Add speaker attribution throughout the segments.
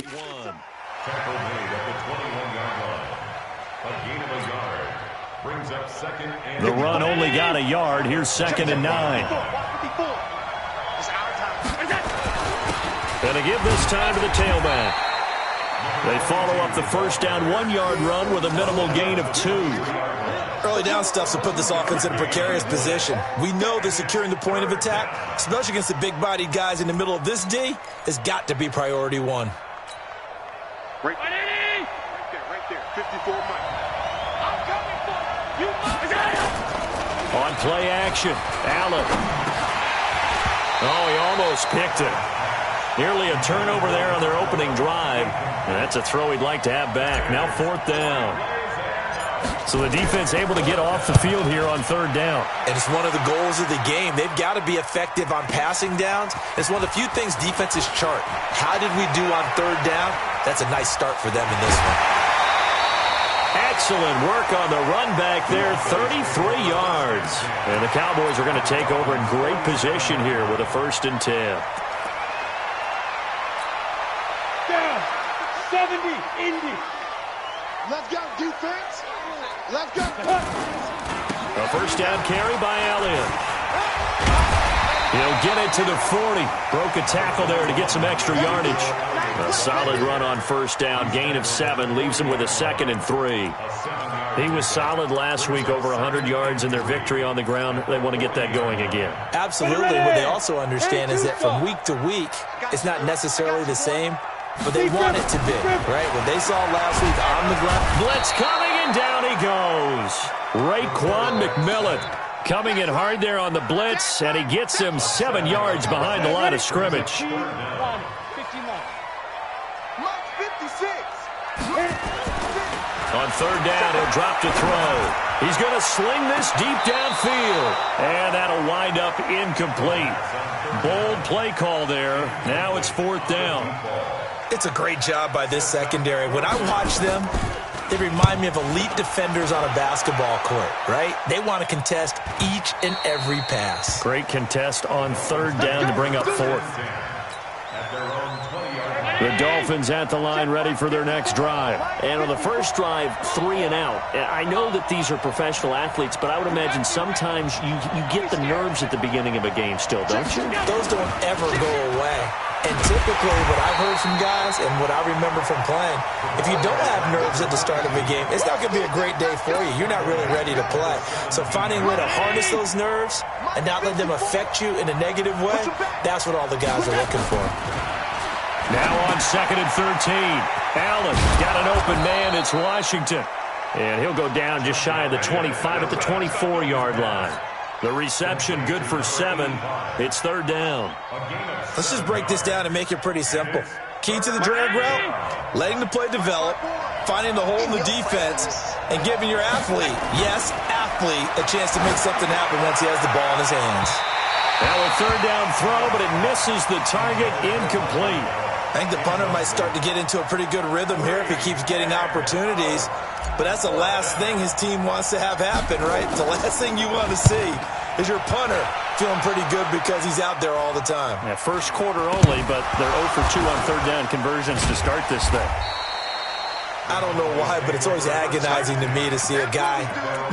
Speaker 1: One. Tackle made at the 21-yard line. A gain of a yard. Brings up second and...
Speaker 2: The run only got a yard. Here's 2nd and 9. Going to give this time to the tailback. They follow up the first down 1-yard run with a minimal gain of 2.
Speaker 3: Early down stuff to put this offense in a precarious position. We know that securing the point of attack, especially against the big-bodied guys in the middle of this D, has got to be priority one.
Speaker 4: Right there, 54 Mike. I'm coming for you.
Speaker 2: On play action, Allen. Oh, he almost picked it. Nearly a turnover there on their opening drive. And that's a throw he'd like to have back. Now 4th down. So the defense able to get off the field here on 3rd down.
Speaker 3: And it's one of the goals of the game. They've got to be effective on passing downs. It's one of the few things defenses chart. How did we do on 3rd down? That's a nice start for them in this one.
Speaker 2: Excellent work on the run back there, 33 yards. And the Cowboys are going to take over in great position here with a 1st and 10.
Speaker 4: 70, Indy. Let's go, defense. Let's go.
Speaker 2: A 1st down carry by Elliott. He'll get it to the 40. Broke a tackle there to get some extra yardage. A solid run on 1st down. Gain of 7 leaves him with a 2nd and 3. He was solid last week, over 100 yards in their victory on the ground. They want to get that going again.
Speaker 3: Absolutely. What they also understand is that from week to week, it's not necessarily the same, but they want it to be, right? What they saw last week on the ground.
Speaker 2: Blitz coming, and down he goes. Raekwon McMillan coming in hard there on the blitz, and he gets him 7 yards behind the line of scrimmage. On 3rd down, he'll drop to throw. He's going to sling this deep downfield, and that'll wind up incomplete. Bold play call there. Now it's 4th down.
Speaker 3: It's a great job by this secondary. When I watch them, they remind me of elite defenders on a basketball court, right? They want to contest each and every pass.
Speaker 2: Great contest on 3rd down to bring up 4th. The Dolphins at the line ready for their next drive.
Speaker 5: And on the first drive, 3 and out. I know that these are professional athletes, but I would imagine sometimes you get the nerves at the beginning of a game still, don't you?
Speaker 3: Those don't ever go away. And typically what I've heard from guys and what I remember from playing, if you don't have nerves at the start of a game, it's not going to be a great day for you. You're not really ready to play. So finding a way to harness those nerves and not let them affect you in a negative way, that's what all the guys are looking for.
Speaker 2: Now on 2nd and 13. Allen got an open man. It's Washington. And he'll go down just shy of the 25 at the 24-yard line. The reception good for 7. It's 3rd down.
Speaker 3: Let's just break this down and make it pretty simple. Key to the drag route, letting the play develop, finding the hole in the defense, and giving your athlete, yes, athlete, a chance to make something happen once he has the ball in his hands.
Speaker 2: Now a 3rd down throw, but it misses the target, incomplete.
Speaker 3: I think the punter might start to get into a pretty good rhythm here if he keeps getting opportunities. But that's the last thing his team wants to have happen, right? The last thing you want to see is your punter feeling pretty good because he's out there all the time.
Speaker 2: Yeah, first quarter only, but they're 0 for 2 on 3rd down conversions to start this thing.
Speaker 3: I don't know why, but it's always agonizing to me to see a guy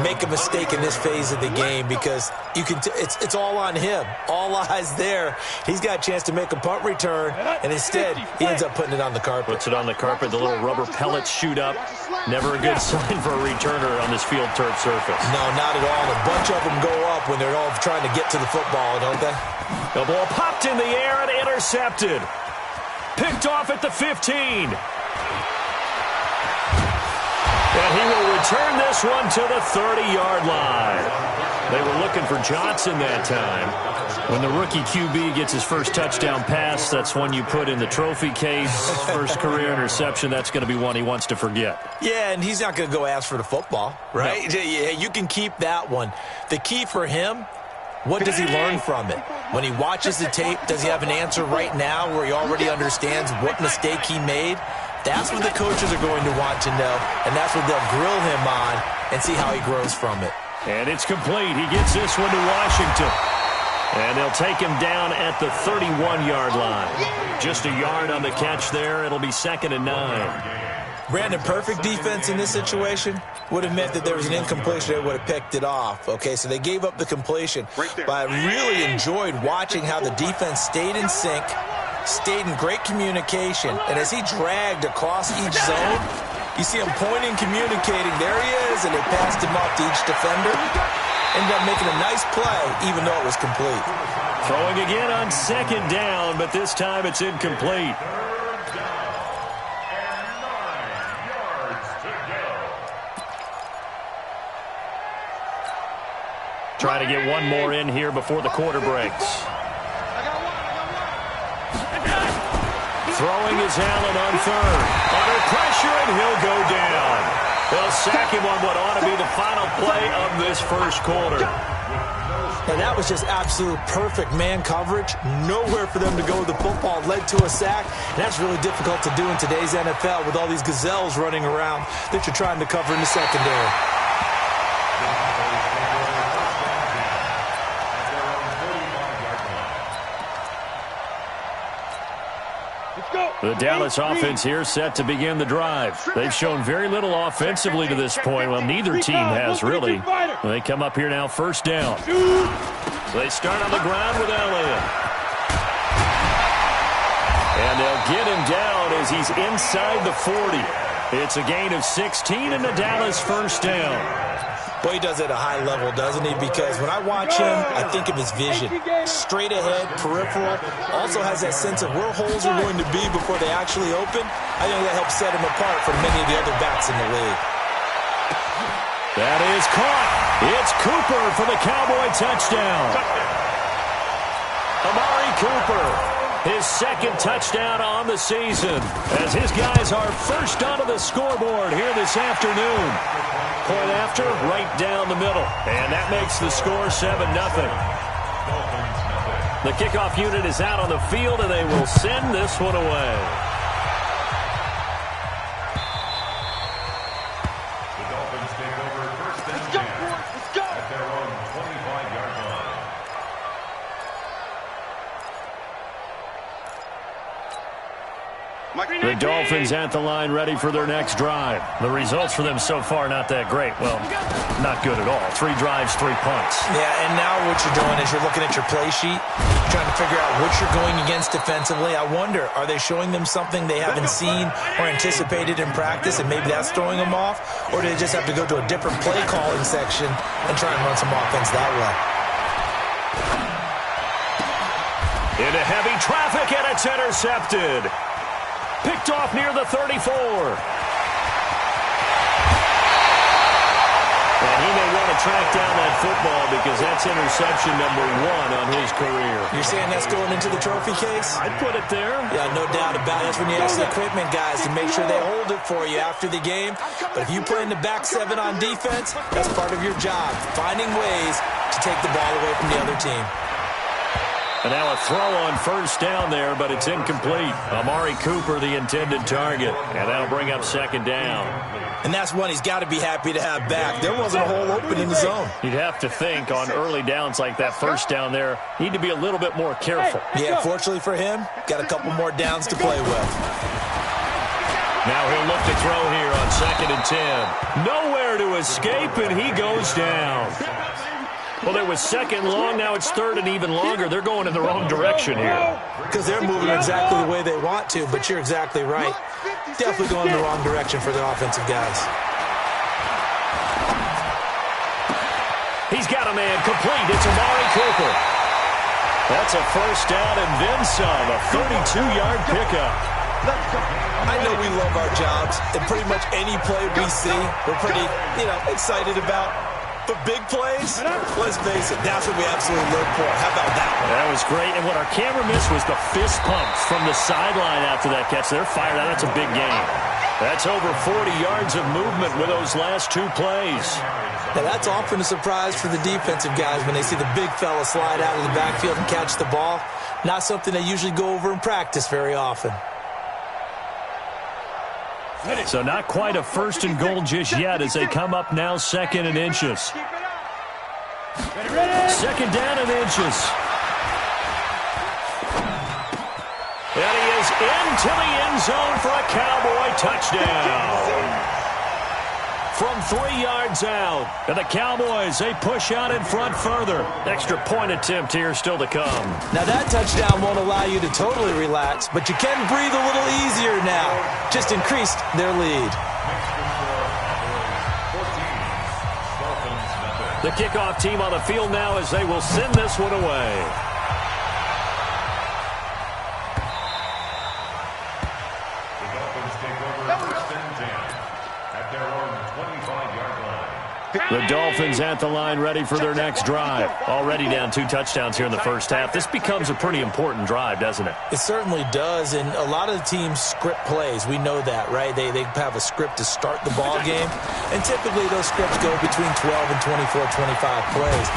Speaker 3: make a mistake in this phase of the game because you can. It's all on him. All eyes there. He's got a chance to make a punt return, and instead he ends up putting it on the carpet.
Speaker 2: Puts it on the carpet. The little rubber pellets shoot up. Never a good sign for a returner on this field turf surface.
Speaker 3: No, not at all. A bunch of them go up when they're all trying to get to the football, don't they?
Speaker 2: The ball popped in the air and intercepted. Picked off at the 15. And he will return this one to the 30-yard line. They were looking for Johnson that time. When the rookie QB gets his first touchdown pass, that's one you put in the trophy case. First career interception, that's going to be one he wants to forget.
Speaker 3: Yeah, and he's not going to go ask for the football, right? No. Yeah, you can keep that one. The key for him, what does he learn from it? When he watches the tape, does he have an answer right now where he already understands what mistake he made? That's what the coaches are going to want to know, and that's what they'll grill him on and see how he grows from it.
Speaker 2: And it's complete. He gets this one to Washington.
Speaker 5: And they'll take him down at the 31-yard line. Just a yard on the catch there. It'll be 2nd and 9.
Speaker 3: Brandon, perfect defense in this situation would have meant that there was an incompletion. They would have picked it off. Okay, so they gave up the completion. But I really enjoyed watching how the defense stayed in sync, stayed in great communication. And as he dragged across each zone, you see him pointing, communicating. There he is, and they passed him off to each defender. Ended up making a nice play, even though it was complete.
Speaker 5: Throwing again on 2nd down, but this time it's incomplete. Try to get one more in here before the quarter breaks. Throwing is Allen on 3rd. Under pressure, and he'll go down. They'll sack him on what ought to be the final play of this first quarter.
Speaker 3: And that was just absolute perfect man coverage. Nowhere for them to go with the football. Led to a sack. And that's really difficult to do in today's NFL with all these gazelles running around that you're trying to cover in the secondary.
Speaker 5: The Dallas offense here set to begin the drive. They've shown very little offensively to this point. Well, neither team has really. They come up here now 1st down. So they start on the ground with Elliott. And they'll get him down as he's inside the 40. It's a gain of 16 and the Dallas 1st down.
Speaker 3: Well, he does it at a high level, doesn't he? Because when I watch him, I think of his vision. Straight ahead, peripheral. Also has that sense of where holes are going to be before they actually open. I think that helps set him apart from many of the other backs in the league.
Speaker 5: That is caught. It's Cooper for the Cowboy touchdown. Amari Cooper, his 2nd touchdown on the season, as his guys are first onto the scoreboard here this afternoon. Point after, right down the middle. And that makes the score 7-0. The kickoff unit is out on the field, and they will send this one away.
Speaker 1: The Dolphins take over 1st and 10 at their own 25-yard line.
Speaker 5: The Dolphins at the line ready for their next drive. The results for them so far not that great. Well, not good at all. 3 drives, 3 punts.
Speaker 3: Yeah, and now what you're doing is you're looking at your play sheet, trying to figure out what you're going against defensively. I wonder, are they showing them something they haven't seen or anticipated in practice, and maybe that's throwing them off? Or do they just have to go to a different play calling section and try and run some offense that way?
Speaker 5: Into heavy traffic, and it's intercepted. Picked off near the 34. And he may want to track down that football because that's interception number 1 on his career.
Speaker 3: You're saying that's going into the trophy case?
Speaker 5: I'd put it there.
Speaker 3: Yeah, no doubt about it. That's when you ask the equipment guys to make sure they hold it for you after the game. But if you play in the back 7 on defense, that's part of your job, finding ways to take the ball away from the other team.
Speaker 5: And now a throw on 1st down there, but it's incomplete. Amari Cooper, the intended target. And that'll bring up 2nd down.
Speaker 3: And that's one he's got to be happy to have back. There wasn't a hole open in the zone.
Speaker 5: You'd have to think on early downs like that 1st down there, need to be a little bit more careful.
Speaker 3: Yeah, fortunately for him, got a couple more downs to play with.
Speaker 5: Now he'll look to throw here on 2nd and 10. Nowhere to escape, and he goes down. Well, it was 2nd long, now it's 3rd and even longer. They're going in the wrong direction here.
Speaker 3: Because they're moving exactly the way they want to, but you're exactly right. Definitely going in the wrong direction for the offensive guys.
Speaker 5: He's got a man complete. It's Amari Cooper. That's a 1st down and then some, a 32-yard pickup.
Speaker 3: I know we love our jobs, and pretty much any play we see, we're pretty, excited about. But big plays, let's face it, that's what we absolutely look for. How about that one?
Speaker 5: That was great, and what our camera missed was the fist pumps from the sideline after that catch. They're fired out. That's a big gain. That's over 40 yards of movement with those last 2 plays.
Speaker 3: Now, that's often a surprise for the defensive guys when they see the big fella slide out of the backfield and catch the ball. Not something they usually go over in practice very often.
Speaker 5: So not quite a 1st and goal just yet as they come up now 2nd and inches. 2nd down and inches.
Speaker 2: into the end zone for a Cowboy touchdown. From 3 yards out, and the Cowboys, they push out in front further. Extra point attempt here still to come.
Speaker 3: Now that touchdown won't allow you to totally relax, but you can breathe a little easier now. Just increased their lead.
Speaker 2: The kickoff team on the field now as they will send this one away.
Speaker 1: The Dolphins take over first and 10 at their own 25-yard line.
Speaker 2: The Dolphins at the line ready for their next drive. Already down 2 touchdowns here in the first half. This becomes a pretty important drive, doesn't it?
Speaker 3: It certainly does, and a lot of the teams script plays. We know that, right? They have a script to start the ball game, and typically those scripts go between 12 and 24, 25 plays.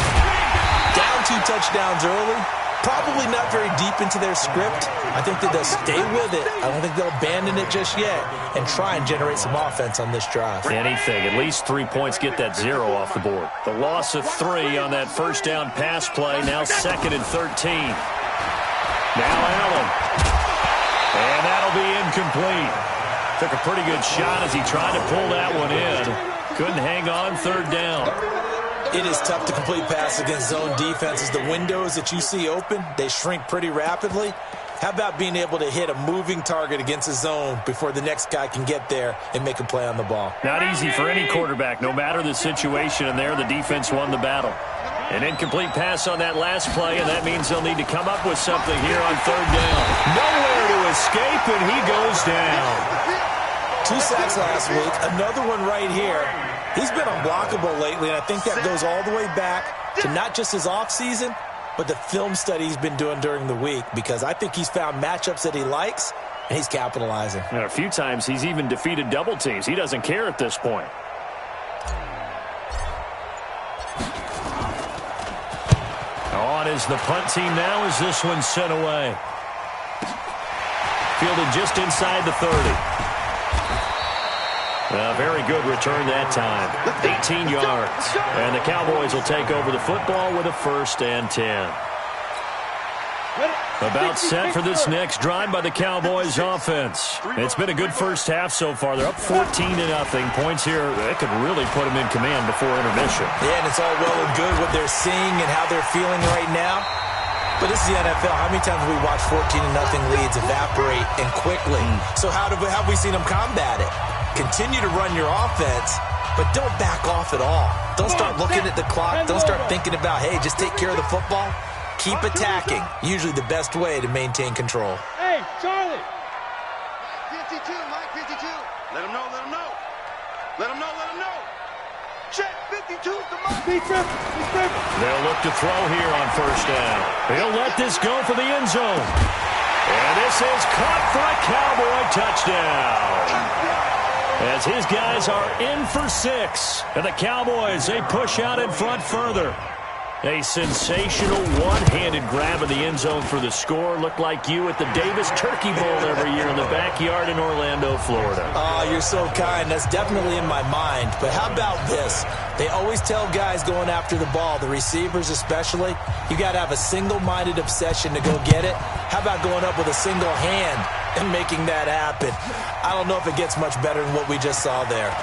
Speaker 3: Down 2 touchdowns early, probably not very deep into their script. I think that they'll stay with it. I don't think they'll abandon it just yet and try and generate some offense on this drive.
Speaker 2: Anything. At least 3 points, get that 0 off the board. The loss of 3 on that first down pass play. Now 2nd and 13. Now Allen. And that'll be incomplete. Took a pretty good shot as he tried to pull that one in. Couldn't hang on 3rd down.
Speaker 3: It is tough to complete passes against zone defenses. The windows that you see open, they shrink pretty rapidly. How about being able to hit a moving target against a zone before the next guy can get there and make a play on the ball?
Speaker 2: Not easy for any quarterback, no matter the situation, and there the defense won the battle. An incomplete pass on that last play, and that means they'll need to come up with something here on 3rd down. Nowhere to escape, and he goes down.
Speaker 3: 2 sacks last week, another one right here. He's been unblockable lately, and I think that goes all the way back to not just his offseason, but the film study he's been doing during the week, because I think he's found matchups that he likes, and he's capitalizing.
Speaker 2: And a few times he's even defeated double teams. He doesn't care at this point. On is the punt team now as this one's sent away. Fielded just inside the 30. A very good return that time. 18 yards. And the Cowboys will take over the football with a 1st and 10. About set for this next drive by the Cowboys offense. It's been a good first half so far. They're up 14-0. Points here, that could really put them in command before intermission.
Speaker 3: Yeah, and it's all well and good what they're seeing and how they're feeling right now. But this is the NFL. How many times have we watched 14-0 leads evaporate and quickly? So how have we seen them combat it? Continue to run your offense, but don't back off at all. Don't start looking at the clock. Don't start thinking about, hey, just take care of the football. Keep attacking. Usually the best way to maintain control.
Speaker 4: Hey, Charlie. 52, Mike, 52. Let him know, let him know. Let him know, let him know. Check, 52's the Mike. Be careful, be careful.
Speaker 2: They'll look to throw here on 1st down. He'll let this go for the end zone. And this is caught for a Cowboy touchdown. As his guys are in for 6. And the Cowboys, they push out in front further. A sensational one-handed grab in the end zone for the score. Looked like you at the Davis Turkey Bowl every year in the backyard in Orlando, Florida.
Speaker 3: Oh, you're so kind. That's definitely in my mind. But how about this? They always tell guys going after the ball, the receivers especially, you got to have a single-minded obsession to go get it. How about going up with a single hand and making that happen? I don't know if it gets much better than what we just saw there.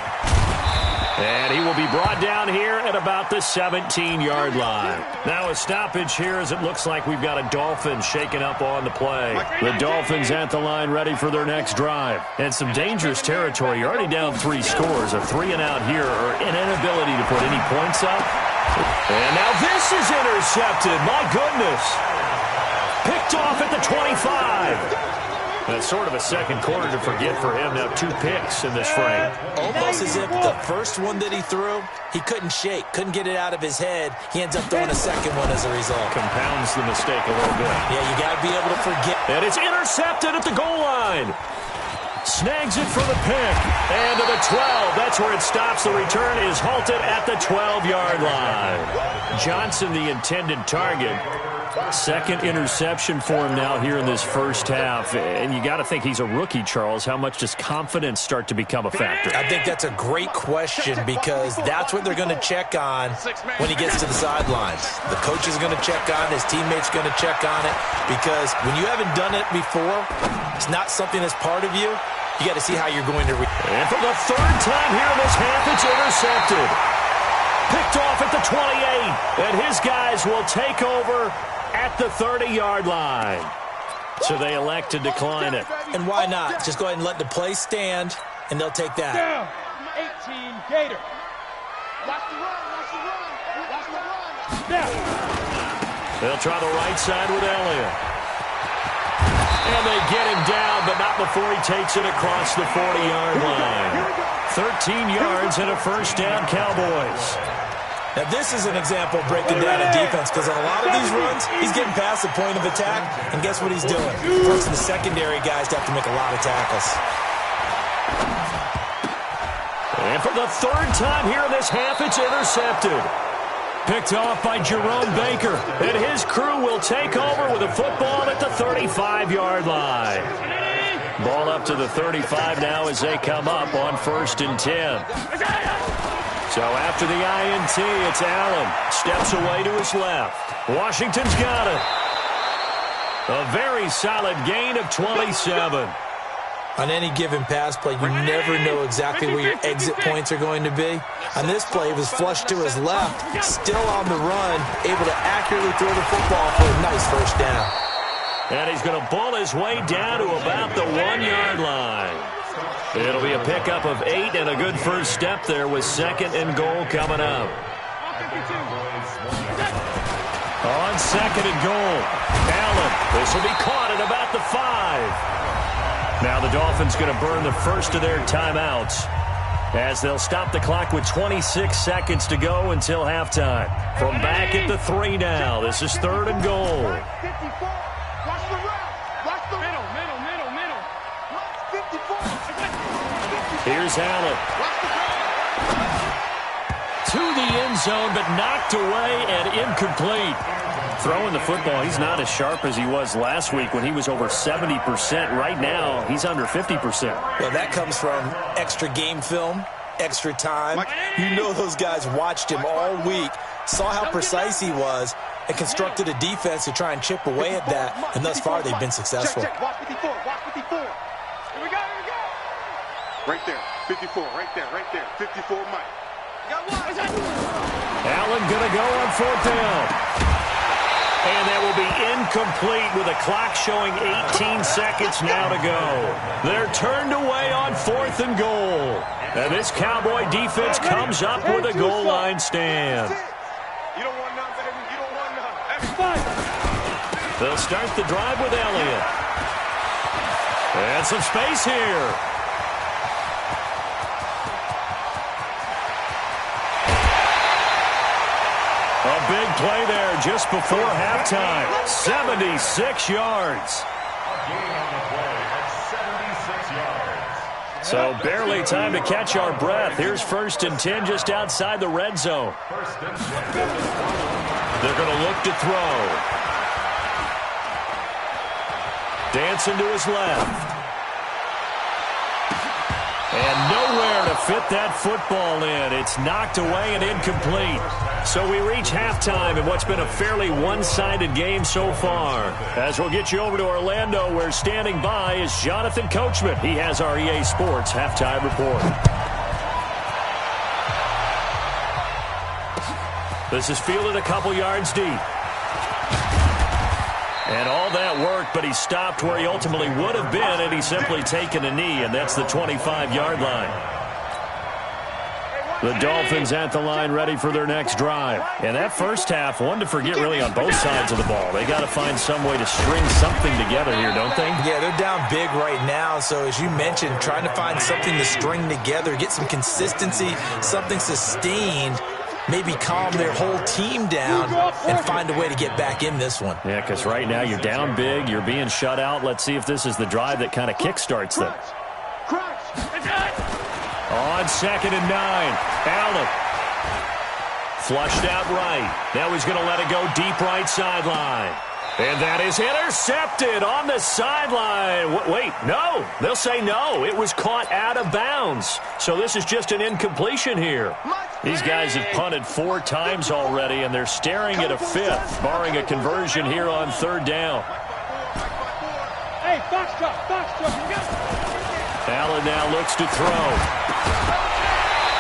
Speaker 2: And he will be brought down here at about the 17-yard line. Now a stoppage here as it looks like we've got a Dolphins shaking up on the play. The Dolphins at the line ready for their next drive. And some dangerous territory. You're already down 3 scores. A 3-and-out here or an inability to put any points up. And now this is intercepted. My goodness. Picked off at the 25. That's sort of a second quarter to forget for him. Now 2 picks in this frame.
Speaker 3: Almost as if the first one that he threw, he couldn't shake, couldn't get it out of his head. He ends up throwing a second one as a result.
Speaker 2: Compounds the mistake a little bit.
Speaker 3: Yeah, you got to be able to forget.
Speaker 2: And it's intercepted at the goal line. Snags it for the pick. And to the 12. That's where it stops. The return is halted at the 12-yard line. Johnson, the intended target. Second interception for him now here in this first half. And you got to think he's a rookie, Charles. How much does confidence start to become a factor?
Speaker 3: I think that's a great question because that's what they're going to check on when he gets to the sidelines. The coach is going to check on it. His teammates going to check on it because when you haven't done it before, it's not something that's part of you. You got to see how you're going to react.
Speaker 2: And for the third time here in this half, it's intercepted. Picked off at the 28. And his guys will take over at the 30-yard line. So they elect to decline it.
Speaker 3: And why not? Just go ahead and let the play stand, and they'll take that.
Speaker 4: Down. 18 Gator. Watch the run. Watch the run. Watch the run. Down.
Speaker 2: They'll try the right side with Elliott. And they get him down, but not before he takes it across the 40-yard line. 13 yards and a first down, Cowboys.
Speaker 3: Now, this is an example of breaking down a defense because on a lot of these runs, he's getting past the point of attack, and guess what he's doing? Forcing the secondary guys to have to make a lot of tackles.
Speaker 2: And for the third time here in this half, it's intercepted. Picked off by Jerome Baker, and his crew will take over with a football at the 35-yard line. Ball up to the 35 now as they come up on 1st and 10. So after the INT, it's Allen. Steps away to his left. Washington's got it. A very solid gain of 27.
Speaker 3: On any given pass play, you never know exactly where your exit points are going to be. On this play, it was flushed to his left, still on the run, able to accurately throw the football for a nice first down.
Speaker 2: And he's going to bull his way down to about the 1-yard line. It'll be a pickup of 8 and a good first step there with 2nd and goal coming up. On 2nd and goal, Allen. This will be caught at about the 5. Now the Dolphins going to burn the first of their timeouts as they'll stop the clock with 26 seconds to go until halftime. From back at the 3 now, this is 3rd and goal.
Speaker 4: Watch the run. Watch the middle. Watch 54.
Speaker 2: Here's Allen. To the end zone, but knocked away and incomplete. Throwing the football, he's not as sharp as he was last week when he was over 70%. Right now, he's under 50%.
Speaker 3: Well, that comes from extra game film, extra time. You know those guys watched him all week, saw how precise he was, and constructed a defense to try and chip away at that, and thus far they've been successful.
Speaker 4: Watch 54. Watch 54. Here we go. Right there. 54. Right there. 54, Mike.
Speaker 2: Allen going to go on 4th down. And that will be incomplete with a clock showing 18 seconds now to go. They're turned away on 4th and goal. And this Cowboy defense comes up with a goal line stand.
Speaker 4: You don't want none, baby. You don't want none.
Speaker 2: They'll start the drive with Elliott. And some space here. A big play there just before halftime. 76 yards. So barely time to catch our breath. Here's 1st and 10 just outside the red zone. They're going to look to throw. Dancing to his left. And nowhere to fit that football in. It's knocked away and incomplete. So we reach halftime in what's been a fairly one-sided game so far. As we'll get you over to Orlando, where standing by is Jonathan Coachman. He has our EA Sports halftime report. This is fielded a couple yards deep. And all that worked, but he stopped where he ultimately would have been, and he's simply taken a knee, and that's the 25-yard line. The Dolphins at the line ready for their next drive. And that first half, one to forget really on both sides of the ball. They got to find some way to string something together here, don't they?
Speaker 3: Yeah, they're down big right now. So as you mentioned, trying to find something to string together, get some consistency, something sustained, maybe calm their whole team down and find a way to get back in this one.
Speaker 2: Yeah, because right now you're down big, you're being shut out. Let's see if this is the drive that kind of kickstarts them. On 2nd and 9, Allen Flushed out right. Now he's going to let it go deep right sideline. And that is intercepted on the sideline. Wait, no. They'll say no. It was caught out of bounds. So this is just an incompletion here. These guys have punted 4 times already, and they're staring at a 5th, barring a conversion here on 3rd down.
Speaker 6: Hey, Foxtrot, you got it.
Speaker 2: Allen now looks to throw.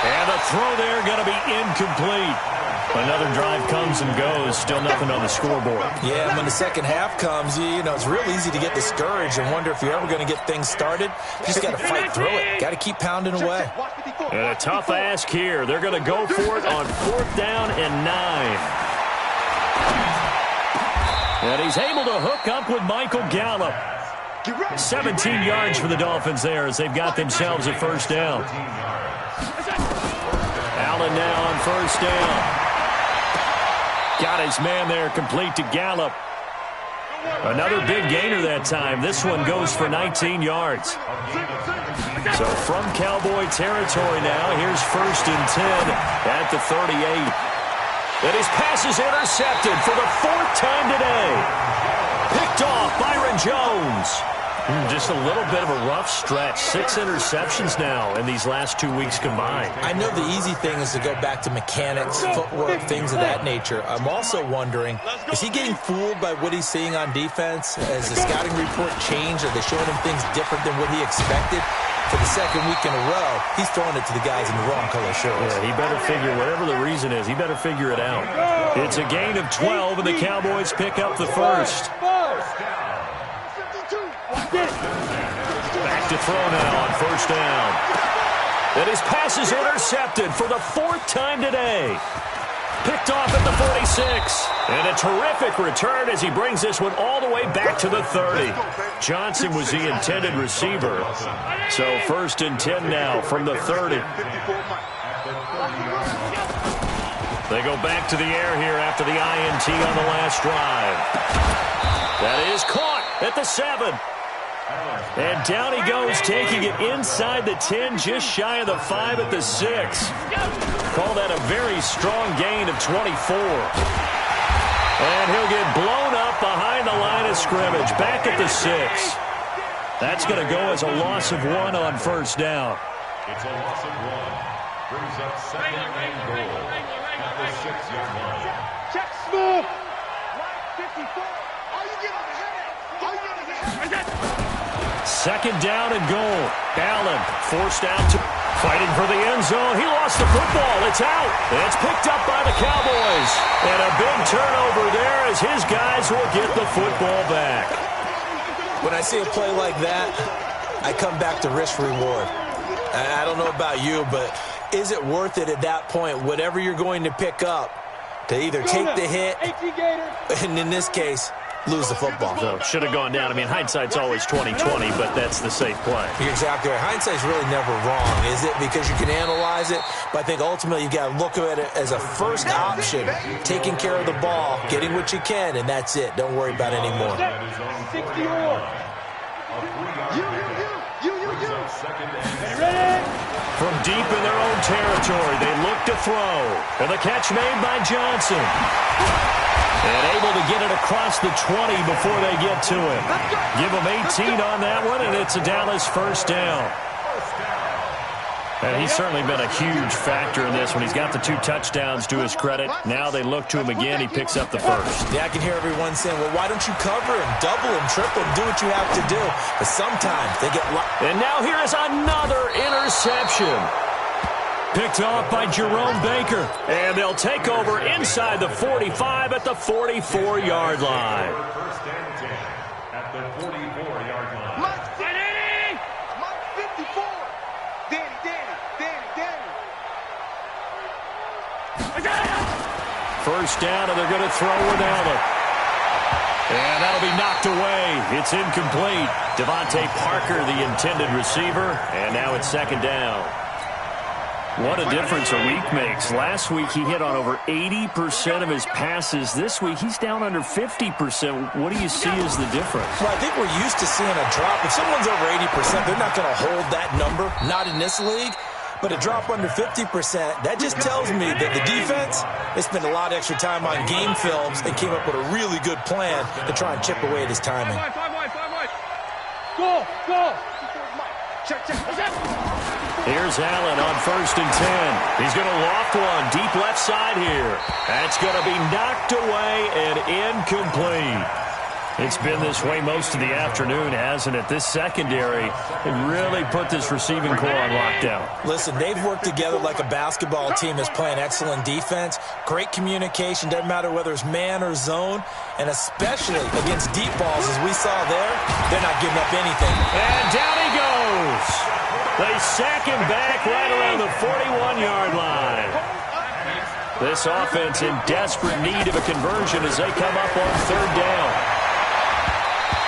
Speaker 2: And the throw there going to be incomplete. Another drive comes and goes. Still nothing on the scoreboard.
Speaker 3: Yeah, and when the second half comes, you know, it's real easy to get discouraged and wonder if you're ever going to get things started. You just got to fight through it. Got to keep pounding away.
Speaker 2: And a tough ask here. They're going to go for it on 4th down and 9. And he's able to hook up with Michael Gallup. 17 yards for the Dolphins there as they've got themselves a 1st down. Allen now on 1st down. Got his man there, complete to Gallup. Another big gainer that time. This one goes for 19 yards. So from Cowboy territory now, here's 1st and 10 at the 38. And his pass is intercepted for the 4th time today. Picked off Byron Jones. Just a little bit of a rough stretch. 6 interceptions now in these last 2 weeks combined.
Speaker 3: I know the easy thing is to go back to mechanics, footwork, things of that nature. I'm also wondering, is he getting fooled by what he's seeing on defense? Has the scouting report changed? Are they showing him things different than what he expected? For the 2nd week in a row, he's throwing it to the guys in the wrong color shirts.
Speaker 2: Yeah, he better figure, whatever the reason is, he better figure it out. It's a gain of 12, and the Cowboys pick up the 1st. Back to throw now on 1st down. And his pass is intercepted for the 4th time today. Picked off at the 46. And a terrific return as he brings this one all the way back to the 30. Johnson was the intended receiver. So 1st and 10 now from the 30. They go back to the air here after the INT on the last drive. That is caught at the 7. And down he goes, taking it inside the 10, just shy of the 5 at the 6. Call that a very strong gain of 24. And he'll get blown up behind the line of scrimmage, back at the 6. That's going to go as a loss of 1 on 1st down.
Speaker 1: It's a loss of 1. Brings up 2nd and goal at the 6-yard line.
Speaker 6: Check smooth. 54. All you get on the head. All you get on the head.
Speaker 2: 2nd down and goal. Allen forced out to fighting for the end zone. He lost the football. It's out. It's picked up by the Cowboys. And a big turnover there as his guys will get the football back.
Speaker 3: When I see a play like that, I come back to risk-reward. I don't know about you, but is it worth it at that point, whatever you're going to pick up, to either take the hit, and in this case, lose the football?
Speaker 2: So should have gone down. I mean, hindsight's always 20/20, but that's the safe play.
Speaker 3: You're exactly right. Hindsight's really never wrong, is it? Because you can analyze it, but I think ultimately you got to look at it as a first option, taking care of the ball, getting what you can, and that's it. Don't worry about it anymore.
Speaker 6: 60-or.
Speaker 2: From deep in their own territory, they look to throw. And the catch made by Johnson. And able to get it across the 20 before they get to him. Give him 18 on that one, and it's a Dallas 1st down. And he's certainly been a huge factor in this when he's got the 2 touchdowns to his credit. Now they look to him again. He picks up the 1st.
Speaker 3: Yeah, I can hear everyone saying, well, why don't you cover him, double him, triple him, do what you have to do. But sometimes they get...
Speaker 2: And now here is another interception. Picked off by Jerome Baker. And they'll take over inside the 45 at the 44-yard line.
Speaker 1: 1st and 10 at the 44-yard line.
Speaker 4: Mike 54. Danny.
Speaker 2: 1st down, and they're going to throw with Allen. And that'll be knocked away. It's incomplete. Devontae Parker, the intended receiver, and now it's 2nd down. What a difference a week makes. Last week he hit on over 80% of his passes. This week he's down under 50%. What do you see as the difference?
Speaker 3: Well, I think we're used to seeing a drop. If someone's over 80%, they're not going to hold that number. Not in this league. But a drop under 50%, that just tells me that the defense, they spent a lot of extra time on game films and came up with a really good plan to try and chip away at his timing.
Speaker 6: Go! Check.
Speaker 2: Here's Allen on 1st and 10. He's going to loft one deep left side here. That's going to be knocked away and incomplete. It's been this way most of the afternoon, hasn't it? This secondary can really put this receiving core on lockdown.
Speaker 3: Listen, they've worked together like a basketball team that's playing excellent defense. Great communication, doesn't matter whether it's man or zone, and especially against deep balls, as we saw there, they're not giving up anything.
Speaker 2: And down he goes. They sack him back right around the 41-yard line. This offense in desperate need of a conversion as they come up on 3rd down.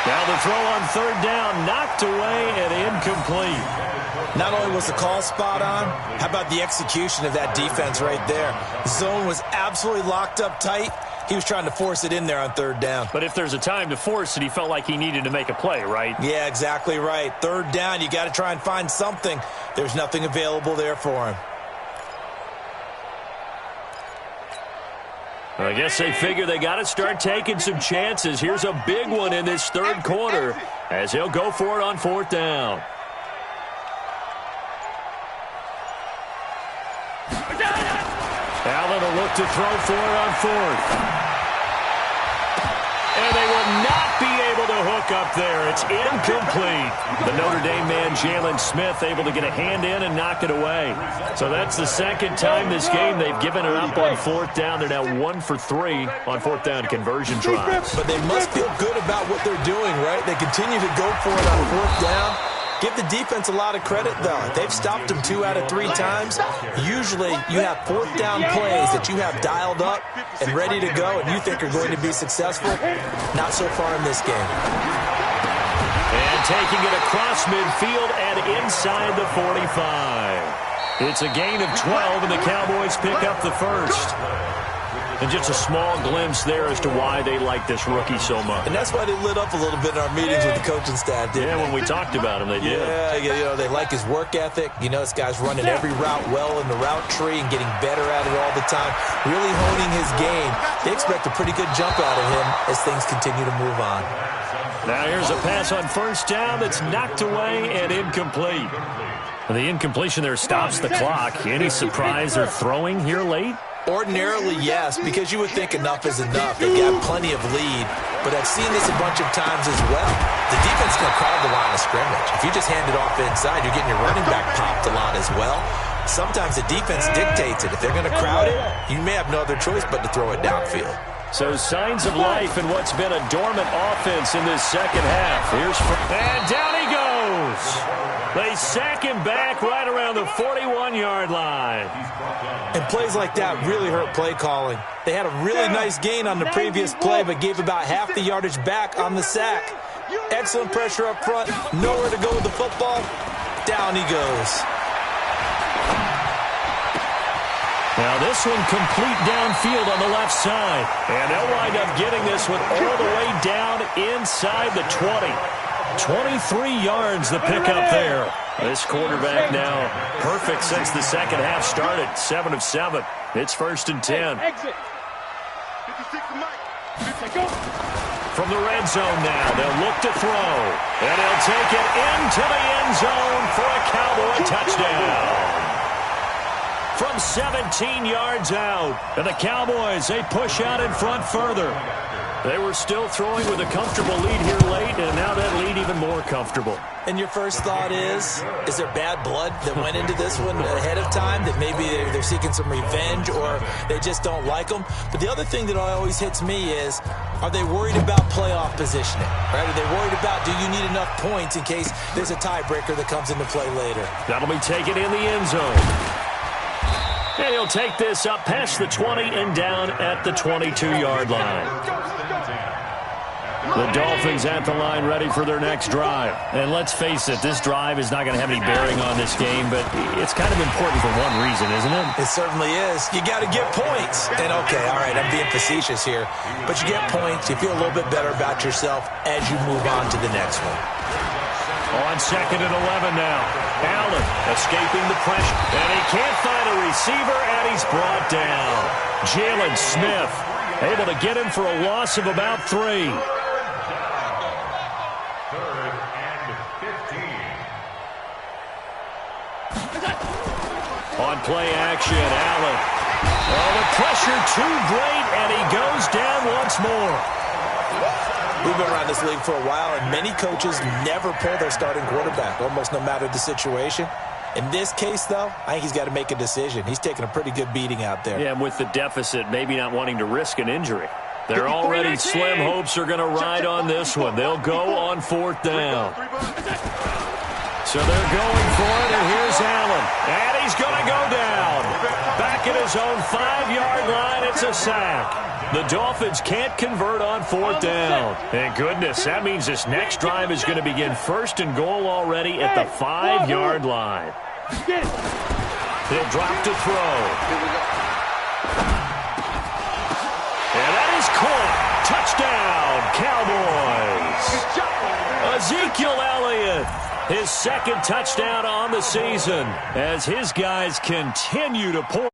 Speaker 2: Now the throw on 3rd down, knocked away and incomplete.
Speaker 3: Not only was the call spot on, how about the execution of that defense right there? Zone was absolutely locked up tight. He was trying to force it in there on 3rd down.
Speaker 2: But if there's a time to force it, he felt like he needed to make a play, right?
Speaker 3: Yeah, exactly right. 3rd down, you got to try and find something. There's nothing available there for him.
Speaker 2: I guess they figure they got to start taking some chances. Here's a big one in this 3rd quarter as he'll go for it on 4th down. Allen will look to throw for it on 4th. And they will not be able to hook up there. It's incomplete. The Notre Dame man, Jalen Smith, able to get a hand in and knock it away. So that's the 2nd time this game they've given it up on 4th down. They're now 1 for 3 on 4th down conversion tries.
Speaker 3: But they must feel good about what they're doing, right? They continue to go for it on 4th down. Give the defense a lot of credit, though. They've stopped them 2 out of 3 times. Usually, you have 4th down plays that you have dialed up and ready to go and you think are going to be successful. Not so far in this game.
Speaker 2: And taking it across midfield and inside the 45. It's a gain of 12, and the Cowboys pick up the 1st. And just a small glimpse there as to why they like this rookie so much.
Speaker 3: And that's why they lit up a little bit in our meetings with the coaching staff, didn't they?
Speaker 2: When we talked about him, they did.
Speaker 3: Yeah, they like his work ethic. You know, this guy's running every route well in the route tree and getting better at it all the time, really honing his game. They expect a pretty good jump out of him as things continue to move on.
Speaker 2: Now here's a pass on 1st down that's knocked away and incomplete. The incompletion there stops the clock. Any surprise they're throwing here late?
Speaker 3: Ordinarily, yes, because you would think enough is enough. They've got plenty of lead, but I've seen this a bunch of times as well. The defense can crowd the line of scrimmage. If you just hand it off inside, you're getting your running back popped a lot as well. Sometimes the defense dictates it. If they're going to crowd it, you may have no other choice but to throw it downfield.
Speaker 2: So signs of life in what's been a dormant offense in this 2nd half. And down he goes. They sack him back right around the 41-yard line.
Speaker 3: And plays like that really hurt play calling. They had a really nice gain on the previous play, but gave about half the yardage back on the sack. Excellent pressure up front. Nowhere to go with the football. Down he goes.
Speaker 2: Now this one complete downfield on the left side. And they'll wind up getting this one all the way down inside the 20. 23 yards the pickup there. This quarterback now perfect since the 2nd half started. 7 of 7. It's 1st and 10. From the red zone now, they'll look to throw. And he'll take it into the end zone for a Cowboy touchdown. From 17 yards out. And the Cowboys, they push out in front further. They were still throwing with a comfortable lead here late, and now that lead even more comfortable.
Speaker 3: And your first thought is there bad blood that went into this one ahead of time, that maybe they're seeking some revenge or they just don't like them? But the other thing that always hits me is, are they worried about playoff positioning? Right? Are they worried about, do you need enough points in case there's a tiebreaker that comes into play later?
Speaker 2: That'll be taken in the end zone. And he'll take this up past the 20 and down at the 22-yard line. The Dolphins at the line ready for their next drive. And let's face it, this drive is not going to have any bearing on this game, but it's kind of important for one reason, isn't it?
Speaker 3: It certainly is. You got to get points. And okay, all right, I'm being facetious here, but you get points, you feel a little bit better about yourself as you move on to the next one.
Speaker 2: On 2nd and 11 now. Allen escaping the pressure. And he can't find a receiver, and he's brought down. Jalen Smith able to get him for a loss of about 3.
Speaker 1: 3rd and 15.
Speaker 2: On play action, Allen. Oh, the pressure too great, and he goes down once more.
Speaker 3: We've been around this league for a while, and many coaches never pull their starting quarterback, almost no matter the situation. In this case, though, I think he's got to make a decision. He's taking a pretty good beating out there.
Speaker 2: Yeah, and with the deficit, maybe not wanting to risk an injury. They're already slim hopes are going to ride on this one. They'll go on 4th down. So they're going for it, and here's Allen. And he's going to go down. Back at his own 5-yard line, it's a sack. The Dolphins can't convert on 4th down. Thank goodness. That means this next drive is going to begin 1st and goal already at the 5-yard line. He'll drop to throw. And that is caught. Touchdown, Cowboys. Ezekiel Elliott, his 2nd touchdown on the season as his guys continue to pour.